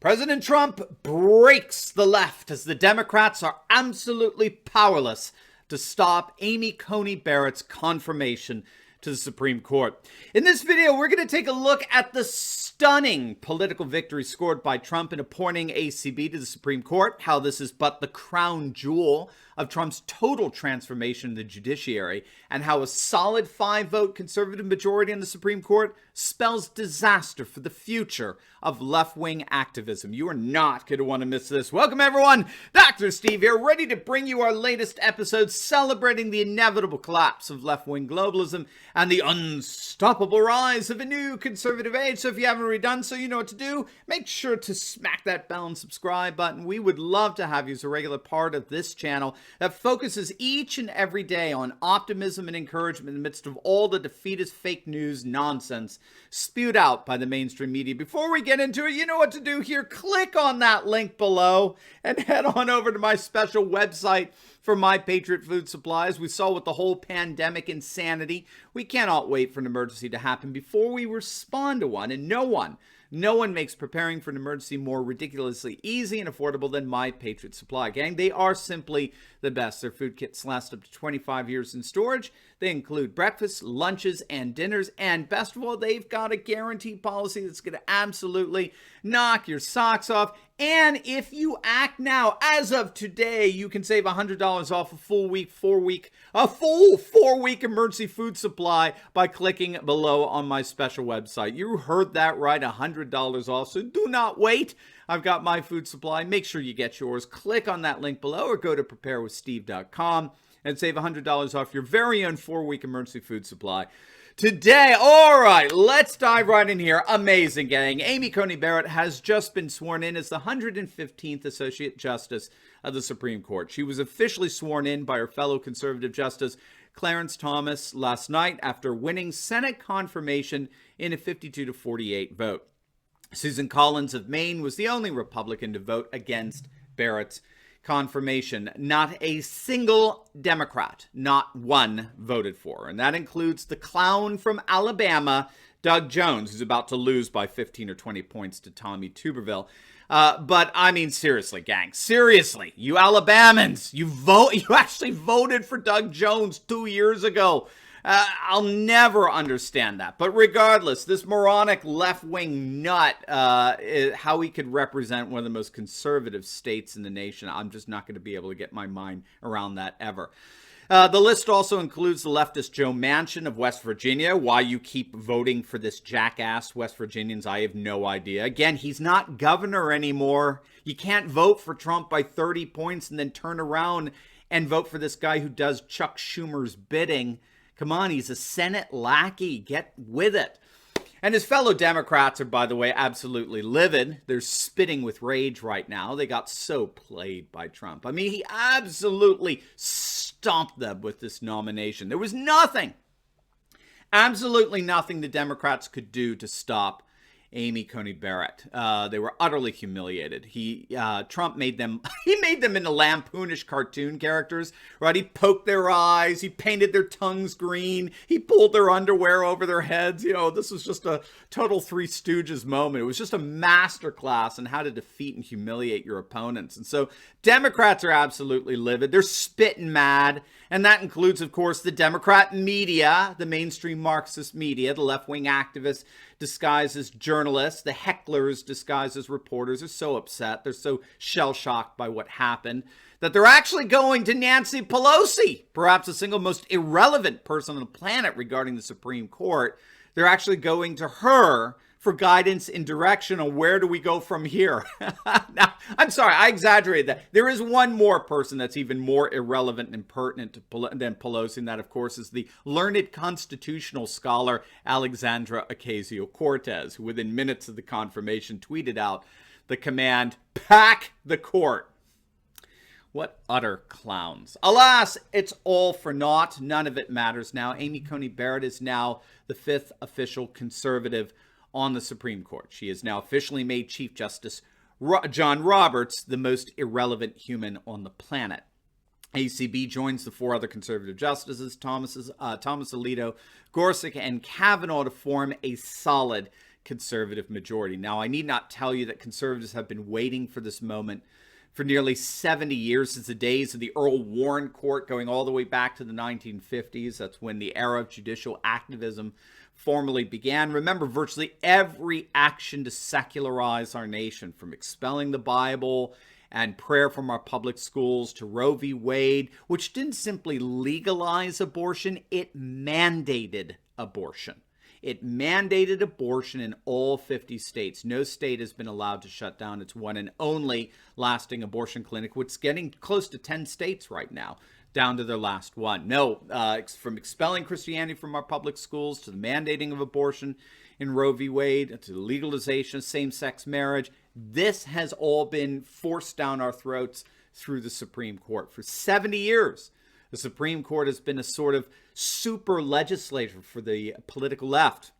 President Trump breaks the left as the Democrats are absolutely powerless to stop Amy Coney Barrett's confirmation to the Supreme Court. In this video, we're going to take a look at the stunning political victory scored by Trump in appointing ACB to the Supreme Court, how this is but the crown jewel of Trump's total transformation in the judiciary, and how a solid 5-vote conservative majority in the Supreme Court spells disaster for the future of left-wing activism. You are not going to want to miss this. Welcome, everyone. Dr. Steve here, ready to bring you our latest episode celebrating the inevitable collapse of left-wing globalism and the unstoppable rise of a new conservative age. So if you haven't already done so, you know what to do. Make sure to smack that bell and subscribe button. We would love to have you as a regular part of this channel that focuses each and every day on optimism and encouragement in the midst of all the defeatist fake news nonsense spewed out by the mainstream media. Before we get into it, you know what to do here. Click on that link below and head on over to my special website for My Patriot Food Supplies. We saw with the whole pandemic insanity, we cannot wait for an emergency to happen before we respond to one, and no one makes preparing for an emergency more ridiculously easy and affordable than My Patriot Supply. Gang, they are simply the best. Their food kits last up to 25 years in storage. They include breakfasts, lunches, and dinners. And best of all, they've got a guarantee policy that's going to absolutely knock your socks off. And if you act now, as of today, you can save $100 off a full 4-week emergency food supply by clicking below on my special website. You heard that right, $100 off. So do not wait. I've got my food supply. Make sure you get yours. Click on that link below or go to preparewithsteve.com and save $100 off your very own 4-week emergency food supply today. All right, let's dive right in here. Amazing, gang. Amy Coney Barrett has just been sworn in as the 115th Associate Justice of the Supreme Court. She was officially sworn in by her fellow conservative justice, Clarence Thomas, last night after winning Senate confirmation in a 52-48 vote. Susan Collins of Maine was the only Republican to vote against Barrett's confirmation. Not a single Democrat, not one, voted for her. And that includes the clown from Alabama, Doug Jones, who's about to lose by 15 or 20 points to Tommy Tuberville. But I mean, seriously, gang, seriously, you Alabamans, you actually voted for Doug Jones 2 years ago. I'll never understand that. But regardless, this moronic left-wing nut, how he could represent one of the most conservative states in the nation, I'm just not going to be able to get my mind around that ever. The list also includes the leftist Joe Manchin of West Virginia. Why you keep voting for this jackass West Virginians, I have no idea. Again, he's not governor anymore. You can't vote for Trump by 30 points and then turn around and vote for this guy who does Chuck Schumer's bidding. Come on, he's a Senate lackey. Get with it. And his fellow Democrats are, by the way, absolutely livid. They're spitting with rage right now. They got so played by Trump. I mean, he absolutely stomped them with this nomination. There was nothing, absolutely nothing the Democrats could do to stop Amy Coney Barrett. They were utterly humiliated. Trump made them, he made them into lampoonish cartoon characters, right? He poked their eyes, he painted their tongues green, he pulled their underwear over their heads. You know, this was just a total Three Stooges moment. It was just a masterclass in how to defeat and humiliate your opponents. And so Democrats are absolutely livid. They're spitting mad. And that includes, of course, the Democrat media, the mainstream Marxist media, the left-wing activists disguised as journalists, the hecklers disguised as reporters are so upset. They're so shell-shocked by what happened that they're actually going to Nancy Pelosi, perhaps the single most irrelevant person on the planet regarding the Supreme Court. They're actually going to her for guidance and direction on where do we go from here. Now, I'm sorry, I exaggerated that. There is one more person that's even more irrelevant and impertinent than Pelosi, and that, of course, is the learned constitutional scholar Alexandra Ocasio-Cortez, who within minutes of the confirmation tweeted out the command, "Pack the court." What utter clowns. Alas, it's all for naught. None of it matters now. Amy Coney Barrett is now the 5th official conservative on the Supreme Court. She is now officially made Chief Justice John Roberts, the most irrelevant human on the planet. ACB joins the 4 other conservative justices, Thomas Alito, Gorsuch, and Kavanaugh, to form a solid conservative majority. Now, I need not tell you that conservatives have been waiting for this moment for nearly 70 years, since the days of the Earl Warren Court, going all the way back to the 1950s. That's when the era of judicial activism formally began. Remember, virtually every action to secularize our nation, from expelling the Bible and prayer from our public schools to Roe v. Wade, which didn't simply legalize abortion, it mandated abortion. It mandated abortion in all 50 states. No state has been allowed to shut down its one and only lasting abortion clinic, which is getting close to 10 states right now, down to their last one. No, from expelling Christianity from our public schools to the mandating of abortion in Roe v. Wade to the legalization of same-sex marriage, this has all been forced down our throats through the Supreme Court. For 70 years, the Supreme Court has been a sort of super legislator for the political left,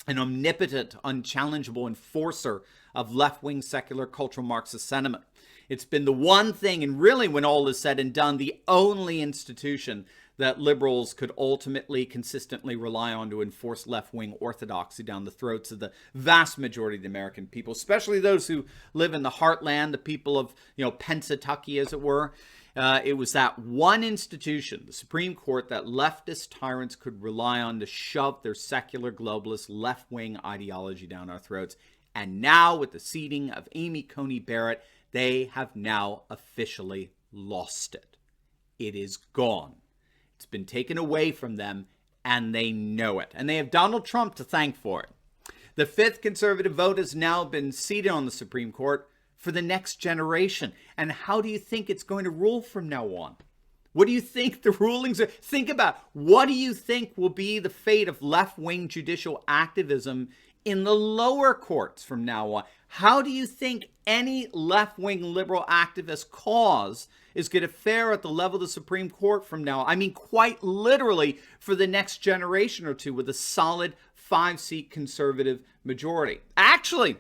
an omnipotent, unchallengeable enforcer of left-wing secular cultural Marxist sentiment. It's been the one thing, and really, when all is said and done, the only institution that liberals could ultimately, consistently rely on to enforce left-wing orthodoxy down the throats of the vast majority of the American people, especially those who live in the heartland, the people of, Pennsatucky, as it were. It was that one institution, the Supreme Court, that leftist tyrants could rely on to shove their secular globalist left-wing ideology down our throats. And now, with the seating of Amy Coney Barrett, they have now officially lost it. It is gone. It's been taken away from them, and they know it. And they have Donald Trump to thank for it. The fifth conservative vote has now been seated on the Supreme Court for the next generation. And how do you think it's going to rule from now on? What do you think the rulings are? Think about, what do you think will be the fate of left-wing judicial activism in the lower courts from now on? How do you think any left-wing liberal activist cause is going to fare at the level of the Supreme Court from now on? I mean, quite literally for the next generation or two, with a solid 5-seat conservative majority. Actually,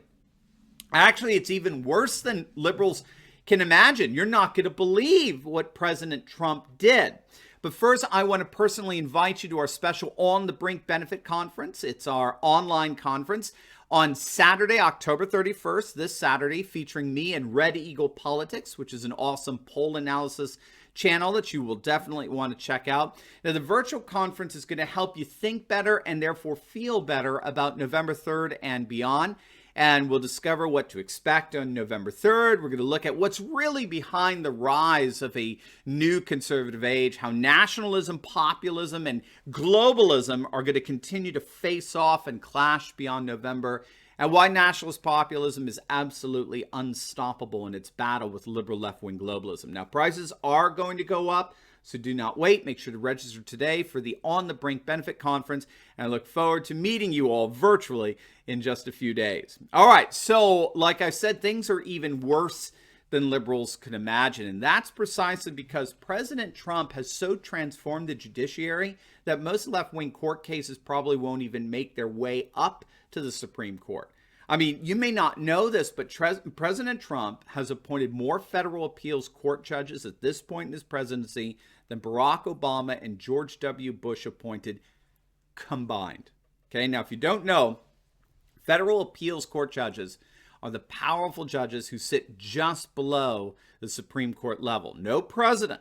it's even worse than liberals can imagine. You're not going to believe what President Trump did. But first, I want to personally invite you to our special On the Brink Benefit Conference. It's our online conference on Saturday, October 31st, this Saturday, featuring me and Red Eagle Politics, which is an awesome poll analysis channel that you will definitely want to check out. Now, the virtual conference is going to help you think better and therefore feel better about November 3rd and beyond. And we'll discover what to expect on November 3rd. We're going to look at what's really behind the rise of a new conservative age, how nationalism, populism, and globalism are going to continue to face off and clash beyond November, and why nationalist populism is absolutely unstoppable in its battle with liberal left-wing globalism. Now, prices are going to go up, so do not wait. Make sure to register today for the On the Brink Benefit Conference, and I look forward to meeting you all virtually in just a few days. All right, so like I said, things are even worse than liberals could imagine, and that's precisely because President Trump has so transformed the judiciary that most left-wing court cases probably won't even make their way up to the Supreme Court. I mean, you may not know this, but President Trump has appointed more federal appeals court judges at this point in his presidency than Barack Obama and George W. Bush appointed combined. Okay, now if you don't know, federal appeals court judges are the powerful judges who sit just below the Supreme Court level. No president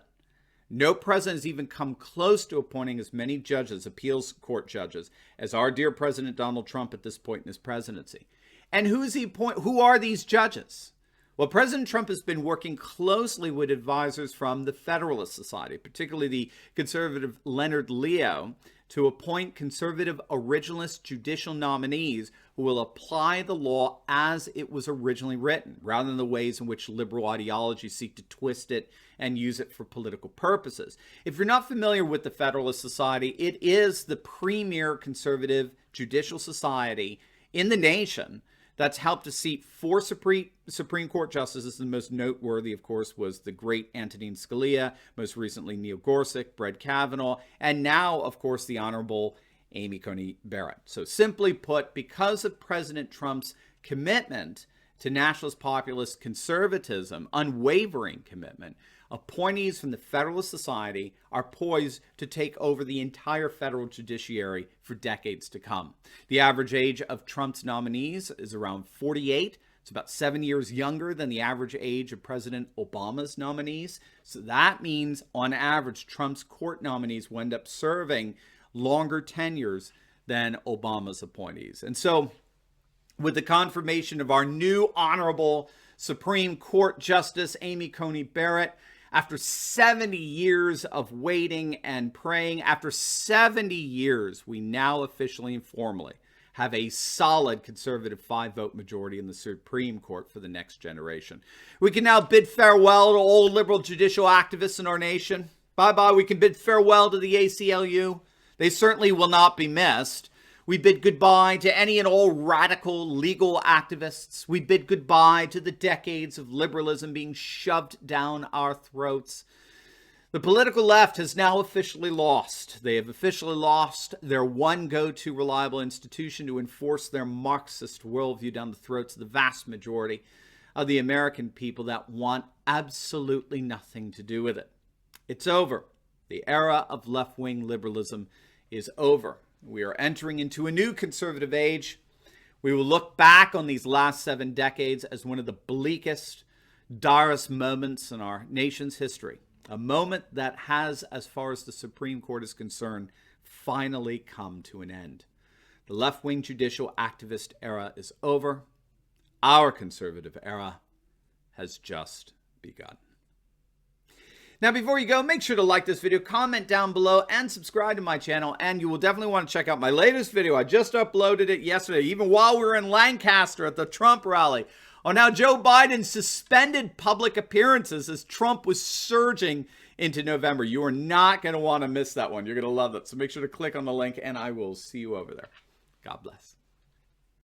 has even come close to appointing as many judges, appeals court judges, as our dear President Donald Trump at this point in his presidency. And who are these judges? Well, President Trump has been working closely with advisors from the Federalist Society, particularly the conservative Leonard Leo, to appoint conservative originalist judicial nominees who will apply the law as it was originally written, rather than the ways in which liberal ideologies seek to twist it and use it for political purposes. If you're not familiar with the Federalist Society, it is the premier conservative judicial society in the nation that's helped to seat 4 Supreme Court justices. The most noteworthy, of course, was the great Antonin Scalia, most recently Neil Gorsuch, Brett Kavanaugh, and now, of course, the Honorable Amy Coney Barrett. So simply put, because of President Trump's commitment to nationalist populist conservatism, unwavering commitment, appointees from the Federalist Society are poised to take over the entire federal judiciary for decades to come. The average age of Trump's nominees is around 48. It's about 7 years younger than the average age of President Obama's nominees. So that means, on average, Trump's court nominees will end up serving longer tenures than Obama's appointees. And so, with the confirmation of our new Honorable Supreme Court Justice Amy Coney Barret, after 70 years of waiting and praying, after 70 years, we now officially and formally have a solid conservative 5-vote majority in the Supreme Court for the next generation. We can now bid farewell to all liberal judicial activists in our nation. Bye-bye. We can bid farewell to the ACLU. They certainly will not be missed. We bid goodbye to any and all radical legal activists. We bid goodbye to the decades of liberalism being shoved down our throats. The political left has now officially lost. They have officially lost their one go-to reliable institution to enforce their Marxist worldview down the throats of the vast majority of the American people that want absolutely nothing to do with it. It's over. The era of left-wing liberalism is over. We are entering into a new conservative age. We will look back on these last 7 decades as one of the bleakest, direst moments in our nation's history. A moment that has, as far as the Supreme Court is concerned, finally come to an end. The left-wing judicial activist era is over. Our conservative era has just begun. Now, before you go, make sure to like this video, comment down below, and subscribe to my channel. And you will definitely want to check out my latest video. I just uploaded it yesterday, even while we were in Lancaster at the Trump rally, on how Joe Biden suspended public appearances as Trump was surging into November. You are not going to want to miss that one. You're going to love it. So make sure to click on the link, and I will see you over there. God bless.